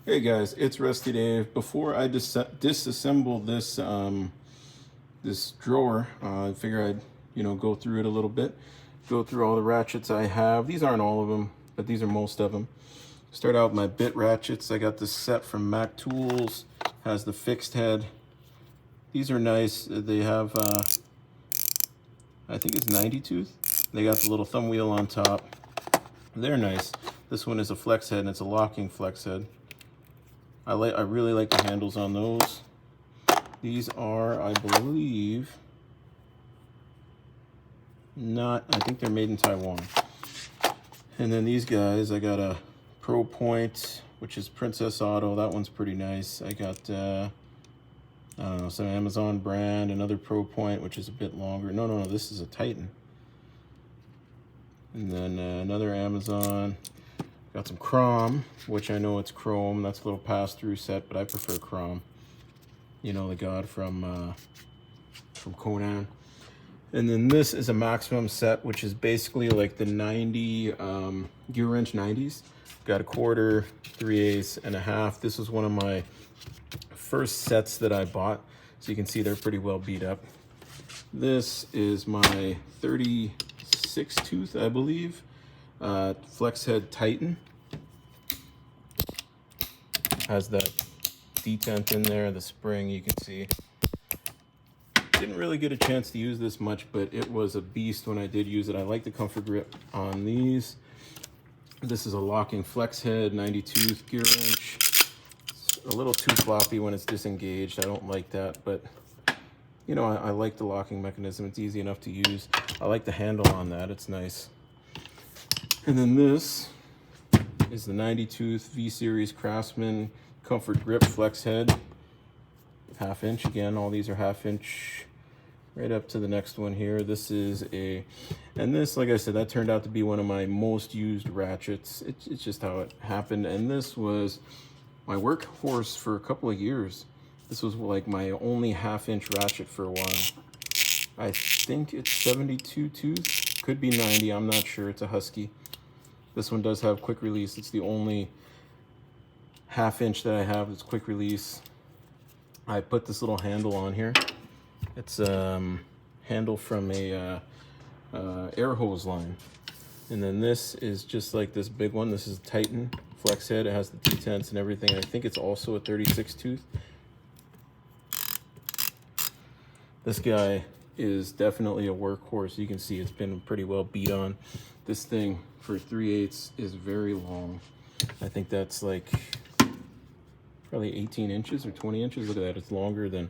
Hey guys, it's Rusty Dave. Before I disassemble this this drawer, I figure I'd go through it a little bit, go through all the ratchets I have. These aren't all of them, but these are most of them. Start out with my bit ratchets. I got this set from Mac Tools. Has the fixed head. These are nice. They have I think it's 90 tooth. They got the little thumb wheel on top. They're nice. This one is a flex head and it's a locking flex head. I really like the handles on those. These are, I believe, I think they're made in Taiwan. And then these guys, I got a Pro Point, which is Princess Auto. That one's pretty nice. I got, I don't know, some Amazon brand, another Pro Point, which is a bit longer. No, this is a Titan. And then another Amazon. Got some Chrome, which I know it's chrome. That's a little pass-through set, but I prefer Chrome. You know, the god from Conan. And then this is a maximum set, which is basically like the 90 gear wrench 90s. Got a quarter, 3/8, and a half. This was one of my first sets that I bought, so you can see they're pretty well beat up. This is my 36 tooth, I believe. Flex head Titan. Has that detent in there, the spring, you can see. Didn't really get a chance to use this much, but it was a beast when I did use it. I like the comfort grip on these. This is a locking flex head, 90 tooth gear wrench. It's a little too floppy when it's disengaged. I don't like that, but you know, I like the locking mechanism. It's easy enough to use. I like the handle on that, it's nice. And then this is the 90 tooth V-Series Craftsman Comfort Grip Flex Head. 1/2 inch again, all these are 1/2 inch right up to the next one here. This is and this, like I said, that turned out to be one of my most used ratchets. It's just how it happened. And this was my workhorse for a couple of years. This was like my only 1/2 inch ratchet for a while. I think it's 72 tooth, could be 90, I'm not sure. It's a Husky. This one does have quick release. It's the only 1/2 inch that I have that's quick release. I put this little handle on here. It's handle from a air hose line. And then this is just like this big one. This is Titan flex head. It has the detents and everything. I think it's also a 36 tooth. This guy is definitely a workhorse. You can see it's been pretty well beat on. This thing for 3/8 is very long. I think that's like probably 18 inches or 20 inches. Look at that, it's longer than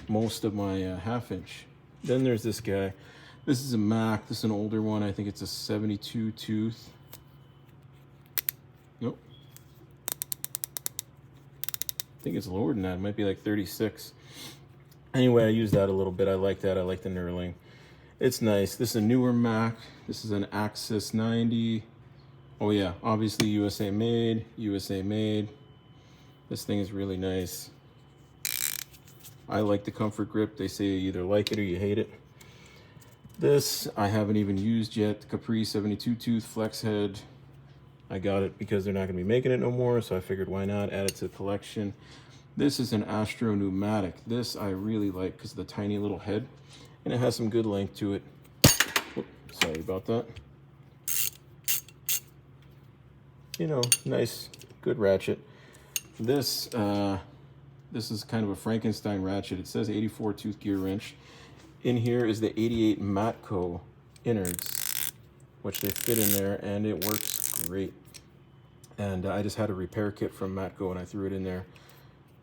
most of my 1/2 inch. Then there's this guy. This is a Mac, this is an older one. I think it's a 72 tooth. Nope. I think it's lower than that, it might be like 36. Anyway, I use that a little bit. I like that. I like the knurling. It's nice. This is a newer Mac. This is an Axis 90. Oh yeah, obviously USA made. USA made. This thing is really nice. I like the comfort grip. They say you either like it or you hate it. This I haven't even used yet. Capri 72 tooth flex head. I got it because they're not going to be making it no more, so I figured why not add it to the collection. This is an Astro pneumatic. This I really like because of the tiny little head, and it has some good length to it. Whoop, sorry about that. You know, nice, good ratchet. This is kind of a Frankenstein ratchet. It says 84 tooth gear wrench. In here is the 88 Matco innards, which they fit in there, and it works great. And I just had a repair kit from Matco and I threw it in there.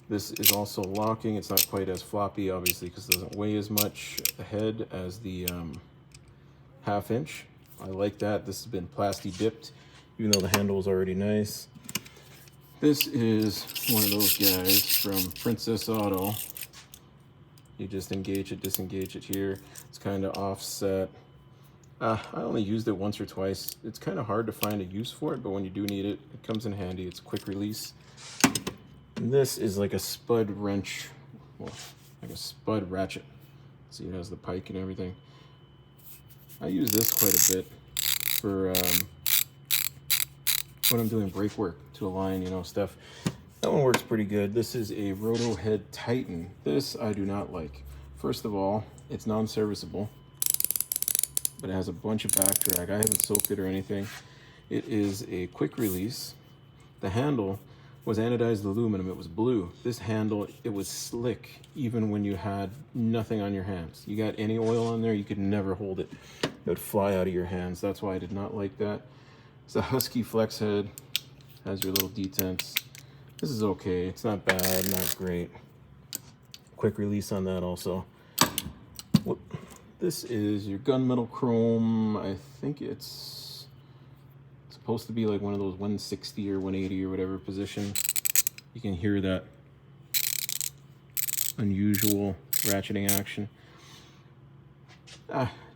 This is also locking. It's not quite as floppy, obviously, because it doesn't weigh as much head as the 1/2 inch. I like that. This has been plasti dipped, even though the handle is already nice. This is one of those guys from Princess Auto. You just engage it, disengage it here. It's kind of offset. I only used it once or twice. It's kind of hard to find a use for it, but when you do need it, it comes in handy. It's quick release. And this is like a spud wrench, well, like a spud ratchet. See, it has the pike and everything. I use this quite a bit for when I'm doing brake work to align, you know, stuff. That one works pretty good. This is a Roto Head Titan. This I do not like. First of all, it's non-serviceable, but it has a bunch of back drag. I haven't soaked it or anything. It is a quick release. The handle was anodized aluminum. It was blue. This handle, it was slick even when you had nothing on your hands. You got any oil on there, you could never hold it. It would fly out of your hands. That's why I did not like that. It's a Husky flex head. Has your little detents. This is okay. It's not bad, not great. Quick release on that also. This is your gunmetal chrome. I think it's supposed to be like one of those 160 or 180 or whatever position. You can hear that unusual ratcheting action.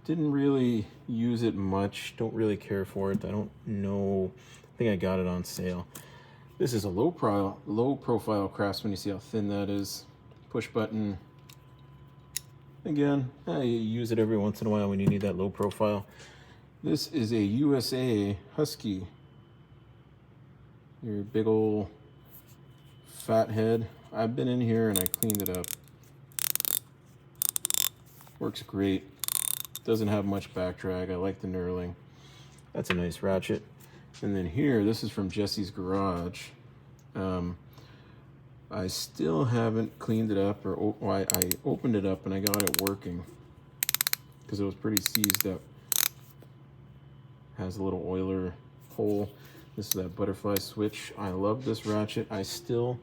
Didn't really use it much. Don't really care for it. I don't know. I think I got it on sale. This is a low profile Craftsman. You see how thin that is. Push button. Again, you use it every once in a while when you need that low profile. This is a USA Husky. Your big old fat head. I've been in here and I cleaned it up. Works great. Doesn't have much back drag. I like the knurling. That's a nice ratchet. And then here, this is from Jesse's Garage. I still haven't cleaned it up, or I opened it up and I got it working because it was pretty seized up. Has a little oiler hole. This is that butterfly switch. I love this ratchet. I still,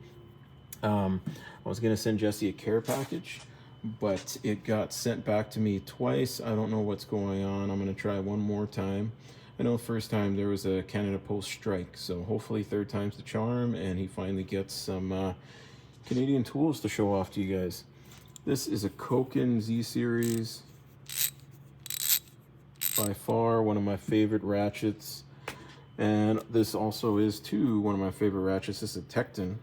I was gonna send Jesse a care package, but it got sent back to me twice. I don't know what's going on. I'm gonna try one more time. I know first time there was a Canada Post strike, so hopefully third time's the charm and he finally gets some Canadian tools to show off to you guys. This is a Koken Z Series. By far one of my favorite ratchets. And this also is too one of my favorite ratchets. This is a Tecton.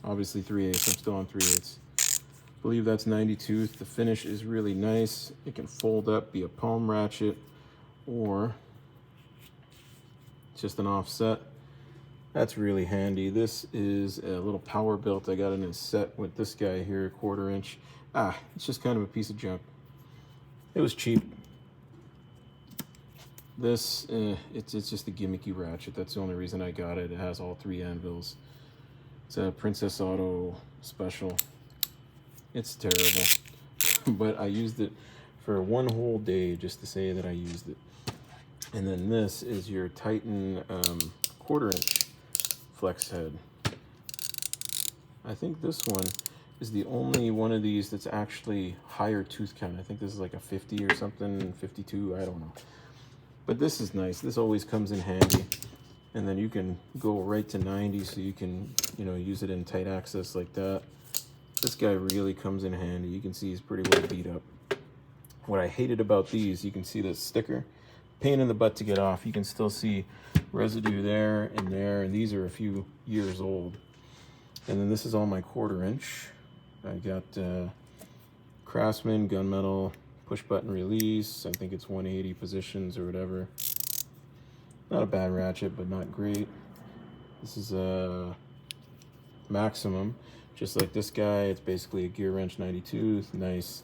Obviously 3/8, I'm still on 3/8. I believe that's 90 tooth. The finish is really nice. It can fold up, be a palm ratchet, or just an offset. That's really handy. This is a little power built. I got it in a set with this guy here, 1/4 inch. It's just kind of a piece of junk. It was cheap. This, it's just a gimmicky ratchet. That's the only reason I got it. It has all 3 anvils. It's a Princess Auto special. It's terrible, but I used it for one whole day just to say that I used it. And then this is your Titan 1/4 inch flex head. I think this one is the only one of these that's actually higher tooth count. I think this is like a 50 or something, 52, I don't know. But this is nice. This always comes in handy. And then you can go right to 90, so you can, you know, use it in tight access like that. This guy really comes in handy. You can see he's pretty well beat up. What I hated about these, you can see the sticker. Pain in the butt to get off. You can still see residue there and there, and these are a few years old. And then this is all my 1/4 inch. I got Craftsman gunmetal push button release. I think it's 180 positions or whatever. Not a bad ratchet, but not great. This is a Maximum, just like this guy. It's basically a gear wrench 90 tooth. Nice.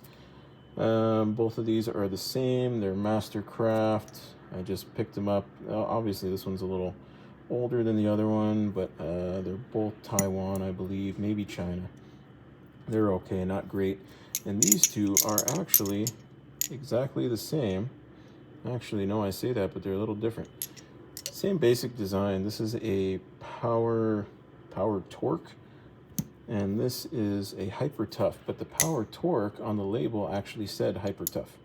Both of these are the same. They're Mastercraft. I just picked them up. Obviously this one's a little older than the other one, but they're both Taiwan, I believe, maybe China. They're okay, not great. And these two are actually exactly the same. Actually, no, I say that, but they're a little different. Same basic design. This is a power torque, and this is a hyper tough, but the power torque on the label actually said hyper tough.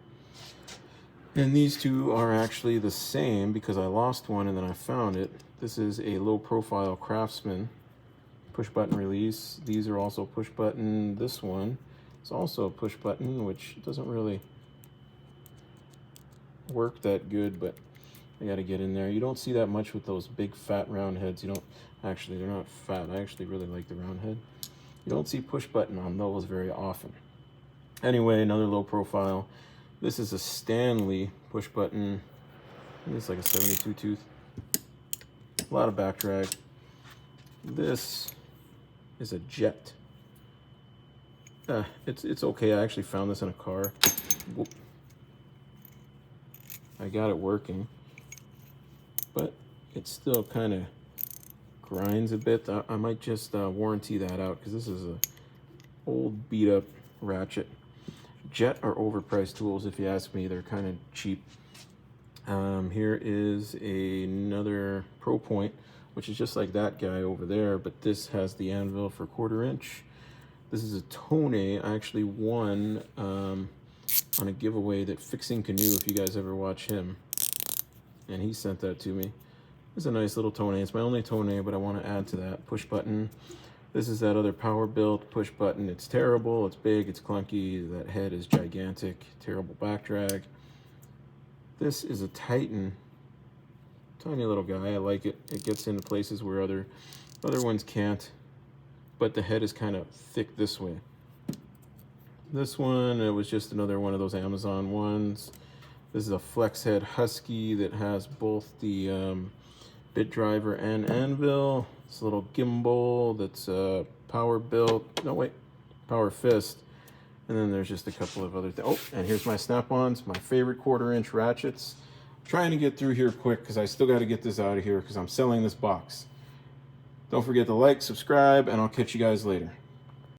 And these two are actually the same because I lost one and then I found it. This is a low profile Craftsman push button release. These are also push button. This one is also a push button, which doesn't really work that good, but I got to get in there. You don't see that much with those big fat round heads. You don't actually, they're not fat. I actually really like the round head. You don't see push button on those very often. Anyway, another low profile. This is a Stanley push button. I think it's like a 72 tooth. A lot of back drag. This is a jet. It's okay. I actually found this in a car. Whoop. I got it working, but it still kind of grinds a bit. I might just warranty that out because this is a old beat up ratchet. Jet are overpriced tools if you ask me. They're kind of cheap. Here is another Pro Point, which is just like that guy over there, but this has the anvil for 1/4 inch. This is a Tone. I actually won on a giveaway that Fixing Canoe, if you guys ever watch him, and he sent that to me. It's a nice little Tone. It's my only Tone, but I want to add to that. Push button. This is that other power built push button. It's terrible, it's big, it's clunky, that head is gigantic, terrible back drag. This is a Titan, tiny little guy. I like it. It gets into places where other ones can't, but the head is kind of thick this way. This one, it was just another one of those Amazon ones. This is a flex head Husky that has both the bit driver and anvil. It's a little gimbal that's power built. No, wait, power fist. And then there's just a couple of other things. Oh, and here's my snap-ons, my favorite 1/4 inch ratchets. I'm trying to get through here quick because I still got to get this out of here because I'm selling this box. Don't forget to like, subscribe, and I'll catch you guys later.